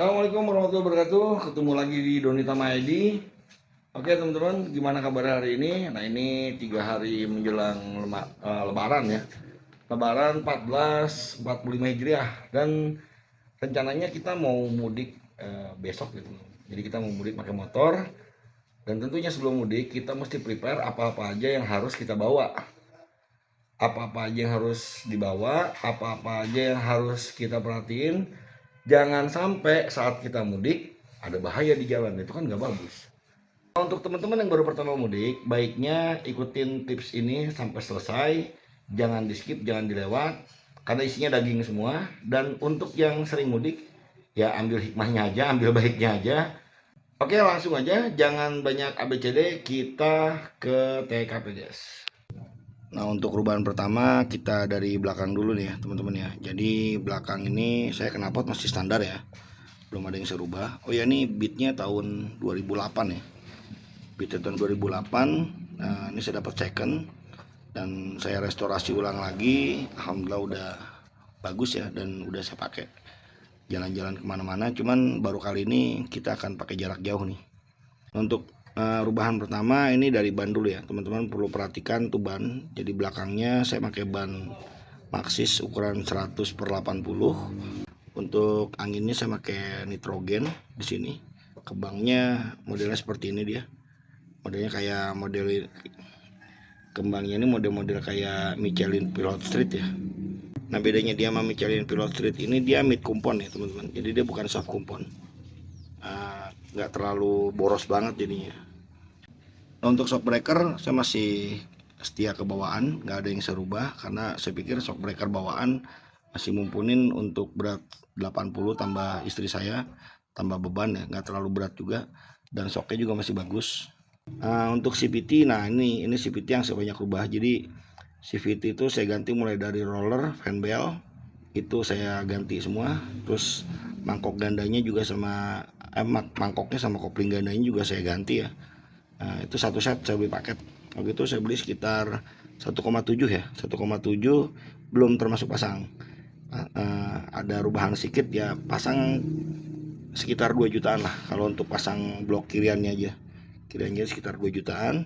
Assalamualaikum warahmatullahi wabarakatuh. Ketemu lagi di Donita ID. Oke teman-teman, gimana kabar hari ini? Nah ini 3 hari menjelang Lebaran ya. Lebaran 1445 Hijriah. Dan rencananya kita mau mudik besok gitu. Jadi kita mau mudik pakai motor. Dan tentunya sebelum mudik kita mesti prepare apa-apa aja yang harus kita bawa. Apa-apa aja yang harus dibawa, apa-apa aja yang harus kita perhatiin. Jangan sampai saat kita mudik ada bahaya di jalan, itu kan nggak bagus. Untuk teman-teman yang baru pertama mudik, baiknya ikutin tips ini sampai selesai. Jangan di skip, jangan dilewat, karena isinya daging semua. Dan untuk yang sering mudik, ya ambil hikmahnya aja, ambil baiknya aja. Oke, langsung aja, jangan banyak ABCD, kita ke TKP guys. Nah untuk perubahan pertama kita dari belakang dulu nih ya teman-teman ya. Jadi belakang ini saya knalpot masih standar ya, belum ada yang saya rubah. Oh ya, ini bitnya tahun 2008 ya, bitnya tahun 2008. Nah ini saya dapat second dan saya restorasi ulang lagi. Alhamdulillah udah bagus ya, dan udah saya pakai jalan-jalan kemana-mana. Cuman baru kali ini kita akan pakai jarak jauh nih. Untuk rubahan pertama ini dari ban dulu ya teman-teman, perlu perhatikan tuh ban. Jadi belakangnya saya pakai ban Maxxis ukuran 100/80. Untuk anginnya saya pakai nitrogen di sini. Kembangnya modelnya seperti ini dia. Modelnya kayak model kembangnya ini model-model kayak Michelin Pilot Street ya. Nah bedanya dia sama Michelin Pilot Street ini, dia mid kumpon ya teman-teman. Jadi dia bukan soft kumpon. Nggak terlalu boros banget jadinya. Nah, untuk shock breaker saya masih setia ke bawaan, nggak ada yang saya rubah karena saya pikir shock breaker bawaan masih mumpunin untuk berat 80 tambah istri saya, tambah beban ya, nggak terlalu berat juga, dan shocknya juga masih bagus. Untuk CVT, nah ini CVT yang saya banyak rubah. Jadi CVT itu saya ganti mulai dari roller, fan bell itu saya ganti semua, terus mangkok gandanya juga sama mangkoknya sama kopling gandanya juga saya ganti ya. Nah, itu satu set saya beli paket. Waktu itu saya beli sekitar 1,7 ya, 1,7 belum termasuk pasang. Ada rubahan sedikit ya, pasang sekitar 2 jutaan lah kalau untuk pasang blok kiriannya aja. Kiriannya sekitar 2 jutaan.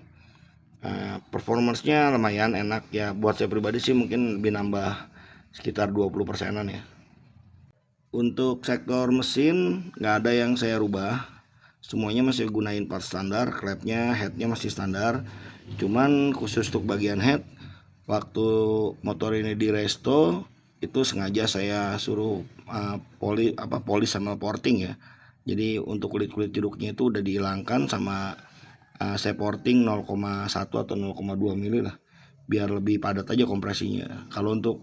Performance-nya lumayan enak ya, buat saya pribadi sih mungkin lebih nambah sekitar 20%-an ya. Untuk sektor mesin nggak ada yang saya rubah, semuanya masih gunain part standar. Klepnya, headnya masih standar. Cuman khusus untuk bagian head, waktu motor ini di resto itu sengaja saya suruh polis sama porting ya. Jadi untuk kulit-kulit jeruknya itu udah dihilangkan sama saya porting 0,1 atau 0,2 mili lah, biar lebih padat aja kompresinya. Kalau untuk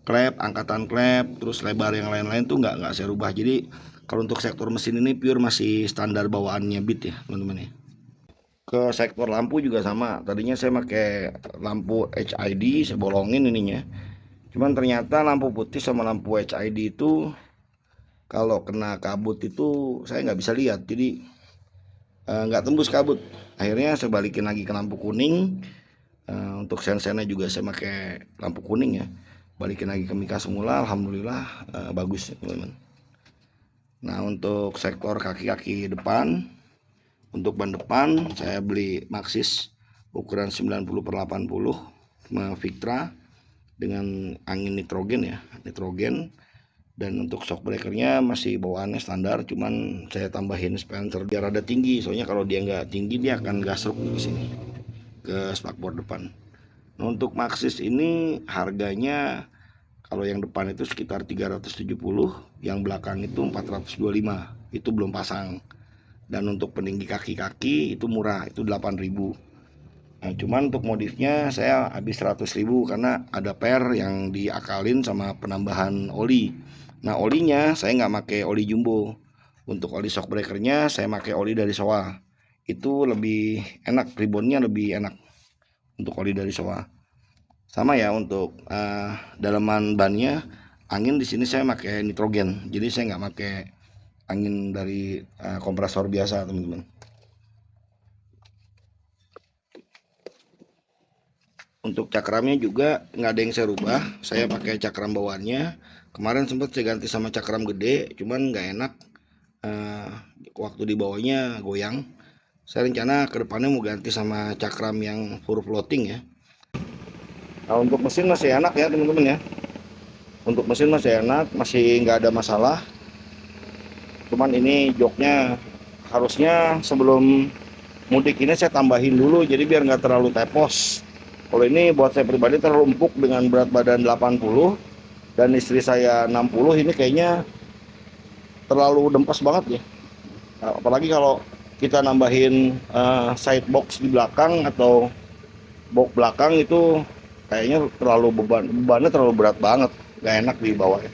klep, angkatan klep, terus lebar yang lain-lain tuh nggak saya rubah. Jadi kalau untuk sektor mesin ini pure masih standar bawaannya Bit ya teman-teman ya. Ke sektor lampu juga sama. Tadinya saya pakai lampu HID, saya bolongin ininya. Cuman ternyata lampu putih sama lampu HID itu kalau kena kabut itu saya nggak bisa lihat. Jadi nggak tembus kabut. Akhirnya saya balikin lagi ke lampu kuning. Untuk sen-sennya juga saya pakai lampu kuning ya, balikin lagi ke mika semula. Alhamdulillah bagus teman-teman. Nah untuk sektor kaki-kaki depan, untuk ban depan saya beli Maxxis ukuran 90/80 Victra dengan angin nitrogen ya, nitrogen. Dan untuk shock breakernya masih bawaannya standar, cuman saya tambahin spencer biar ada tinggi, soalnya kalau dia nggak tinggi dia akan gasruk di sini ke spakbor depan. Nah, untuk Maxxis ini harganya kalau yang depan itu sekitar 370, yang belakang itu 425, itu belum pasang. Dan untuk peninggi kaki-kaki itu murah, itu 8.000. Nah, cuman untuk modifnya saya habis 100.000 karena ada per yang diakalin sama penambahan oli. Nah, olinya saya nggak pakai oli jumbo. Untuk oli shock breakernya saya pakai oli dari Showa. Itu lebih enak, ribonnya lebih enak untuk oli dari Showa. Sama ya untuk dalaman bannya, angin di sini saya pakai nitrogen. Jadi saya nggak pakai angin dari kompresor biasa teman-teman. Untuk cakramnya juga nggak ada yang saya rubah, saya pakai cakram bawaannya. Kemarin sempat saya ganti sama cakram gede, cuman nggak enak. eh, waktu dibawanya goyang. Saya rencana kedepannya mau ganti sama cakram yang full floating ya. Nah, untuk mesin masih enak ya teman-teman ya. Untuk mesin masih enak, masih nggak ada masalah. Cuman ini joknya harusnya sebelum mudik ini saya tambahin dulu, jadi biar nggak terlalu tepos. Kalau ini buat saya pribadi terlalu empuk dengan berat badan 80 dan istri saya 60, ini kayaknya terlalu dempas banget ya. Nah, apalagi kalau kita nambahin side box di belakang atau box belakang, itu kayaknya terlalu bebannya terlalu berat banget, nggak enak dibawa ya.